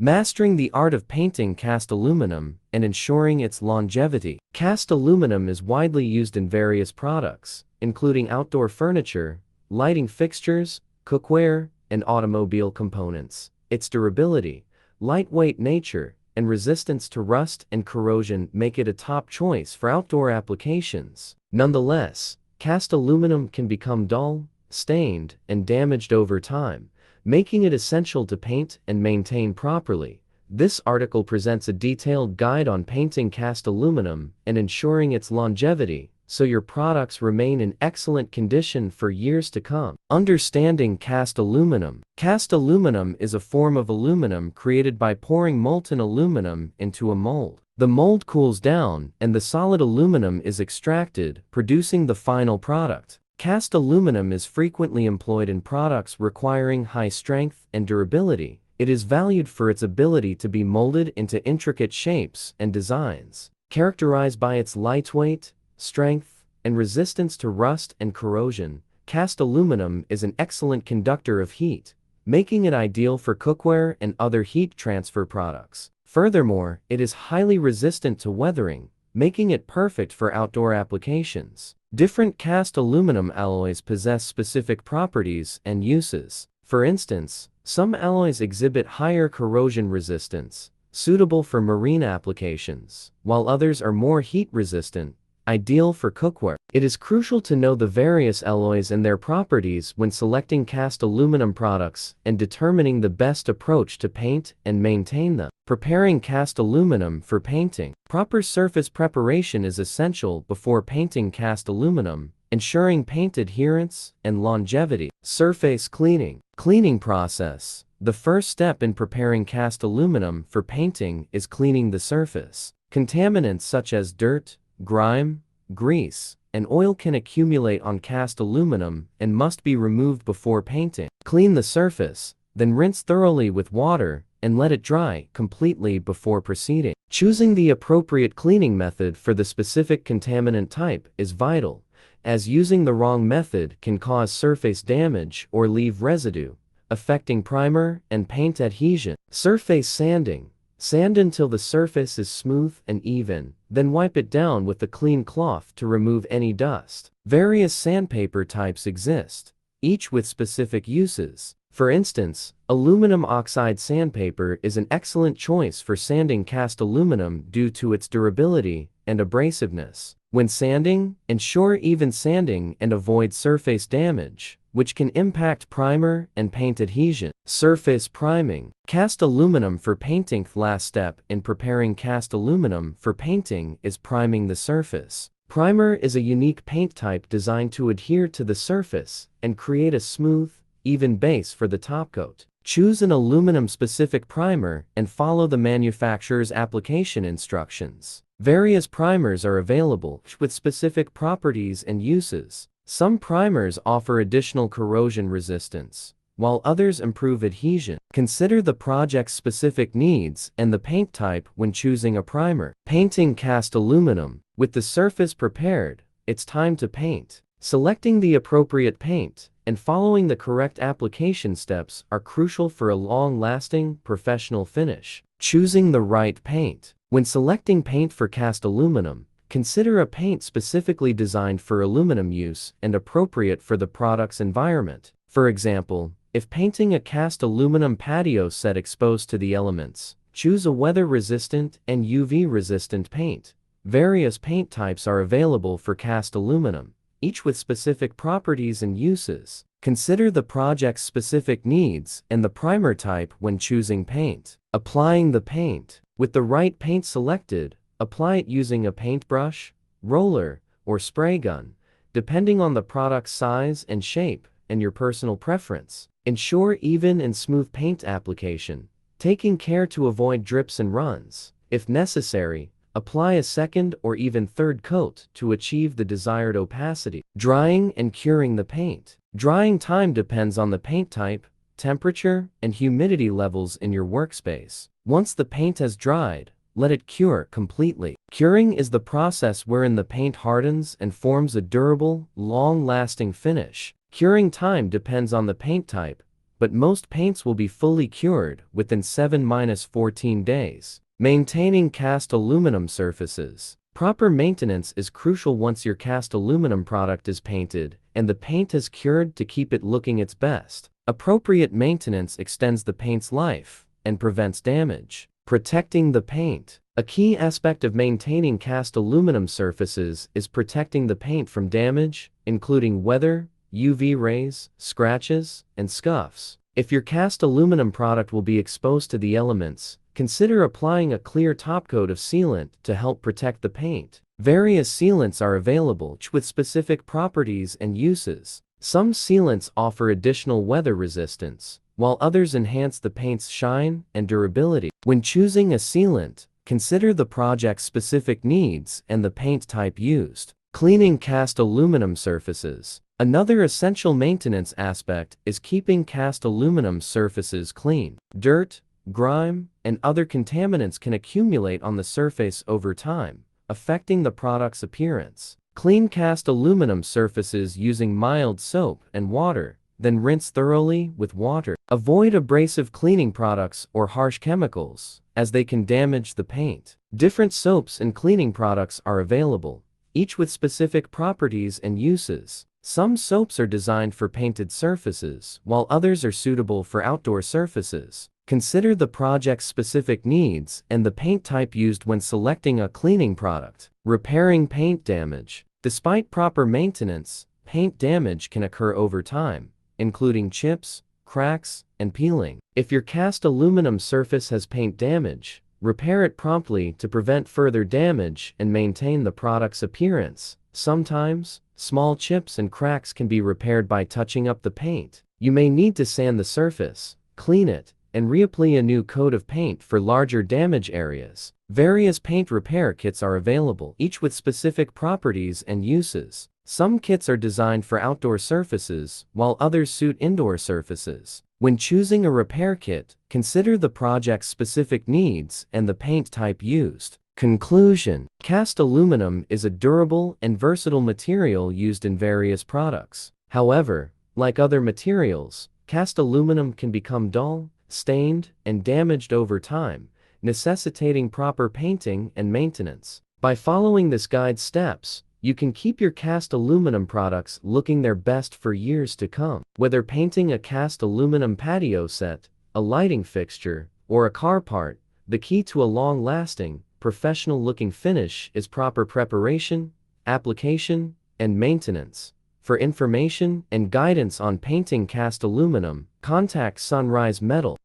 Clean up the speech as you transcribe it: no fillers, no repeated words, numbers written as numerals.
Mastering the art of painting cast aluminum and ensuring its longevity. Cast aluminum is widely used in various products, including outdoor furniture, lighting fixtures, cookware, and automobile components. Its durability, lightweight nature, and resistance to rust and corrosion make it a top choice for outdoor applications. Nonetheless, cast aluminum can become dull, stained, and damaged over time, making it essential to paint and maintain properly. This article presents a detailed guide on painting cast aluminum and ensuring its longevity, so your products remain in excellent condition for years to come. Understanding cast aluminum. Cast aluminum is a form of aluminum created by pouring molten aluminum into a mold. The mold cools down and the solid aluminum is extracted, producing the final product. Cast aluminum is frequently employed in products requiring high strength and durability. It is valued for its ability to be molded into intricate shapes and designs. Characterized by its lightweight, strength, and resistance to rust and corrosion, cast aluminum is an excellent conductor of heat, making it ideal for cookware and other heat transfer products. Furthermore, it is highly resistant to weathering, making it perfect for outdoor applications. Different cast aluminum alloys possess specific properties and uses. For instance, some alloys exhibit higher corrosion resistance, suitable for marine applications, while others are more heat resistant, ideal for cookware. It is crucial to know the various alloys and their properties when selecting cast aluminum products and determining the best approach to paint and maintain them. Preparing cast aluminum for painting. Proper surface preparation is essential before painting cast aluminum, ensuring paint adherence and longevity. Surface cleaning. Cleaning process. The first step in preparing cast aluminum for painting is cleaning the surface. Contaminants such as dirt, grime, grease, and oil can accumulate on cast aluminum and must be removed before painting. Clean the surface, then rinse thoroughly with water and let it dry completely before proceeding. Choosing the appropriate cleaning method for the specific contaminant type is vital, as using the wrong method can cause surface damage or leave residue, affecting primer and paint adhesion. Surface sanding. Sand until the surface is smooth and even, then wipe it down with a clean cloth to remove any dust. Various sandpaper types exist, each with specific uses. For instance, aluminum oxide sandpaper is an excellent choice for sanding cast aluminum due to its durability and abrasiveness. When sanding, ensure even sanding and avoid surface damage, which can impact primer and paint adhesion. Surface priming. Cast aluminum for painting. Last step in preparing cast aluminum for painting is priming the surface. Primer is a unique paint type designed to adhere to the surface and create a smooth, even base for the topcoat. Choose an aluminum-specific primer and follow the manufacturer's application instructions. Various primers are available with specific properties and uses. Some primers offer additional corrosion resistance, while others improve adhesion. Consider the project's specific needs and the paint type when choosing a primer. Painting cast aluminum. With the surface prepared, it's time to paint. Selecting the appropriate paint and following the correct application steps are crucial for a long-lasting, professional finish. Choosing the right paint. When selecting paint for cast aluminum, consider a paint specifically designed for aluminum use and appropriate for the product's environment. For example, if painting a cast aluminum patio set exposed to the elements, choose a weather-resistant and UV-resistant paint. Various paint types are available for cast aluminum, each with specific properties and uses. Consider the project's specific needs and the primer type when choosing paint. Applying the paint. With the right paint selected, apply it using a paintbrush, roller, or spray gun, depending on the product's size and shape and your personal preference. Ensure even and smooth paint application, taking care to avoid drips and runs. If necessary, apply a second or even third coat to achieve the desired opacity. Drying and curing the paint. Drying time depends on the paint type, temperature, and humidity levels in your workspace. Once the paint has dried, let it cure completely. Curing is the process wherein the paint hardens and forms a durable, long-lasting finish. Curing time depends on the paint type, but most paints will be fully cured within 7–14 days. Maintaining cast aluminum surfaces. Proper maintenance is crucial once your cast aluminum product is painted and the paint is cured to keep it looking its best. Appropriate maintenance extends the paint's life and prevents damage. Protecting the paint. A key aspect of maintaining cast aluminum surfaces is protecting the paint from damage, including weather, UV rays, scratches, and scuffs. If your cast aluminum product will be exposed to the elements, consider applying a clear topcoat of sealant to help protect the paint. Various sealants are available with specific properties and uses. Some sealants offer additional weather resistance, while others enhance the paint's shine and durability. When choosing a sealant, consider the project's specific needs and the paint type used. Cleaning cast aluminum surfaces. Another essential maintenance aspect is keeping cast aluminum surfaces clean. Dirt, grime, and other contaminants can accumulate on the surface over time, affecting the product's appearance. Clean cast aluminum surfaces using mild soap and water, then rinse thoroughly with water. Avoid abrasive cleaning products or harsh chemicals, as they can damage the paint. Different soaps and cleaning products are available, each with specific properties and uses. Some soaps are designed for painted surfaces, while others are suitable for outdoor surfaces. Consider the project's specific needs and the paint type used when selecting a cleaning product. Repairing paint damage. Despite proper maintenance, paint damage can occur over time, including chips, cracks, and peeling. If your cast aluminum surface has paint damage, repair it promptly to prevent further damage and maintain the product's appearance. Sometimes, small chips and cracks can be repaired by touching up the paint. You may need to sand the surface, clean it, and reapply a new coat of paint for larger damage areas. Various paint repair kits are available, each with specific properties and uses. Some kits are designed for outdoor surfaces, while others suit indoor surfaces. When choosing a repair kit, consider the project's specific needs and the paint type used. Conclusion. Cast aluminum is a durable and versatile material used in various products. However, like other materials, cast aluminum can become dull, stained, and damaged over time, necessitating proper painting and maintenance. By following this guide's steps, you can keep your cast aluminum products looking their best for years to come. Whether painting a cast aluminum patio set, a lighting fixture, or a car part, the key to a long-lasting, professional-looking finish is proper preparation, application, and maintenance. For information and guidance on painting cast aluminum, contact Sunrise Metal.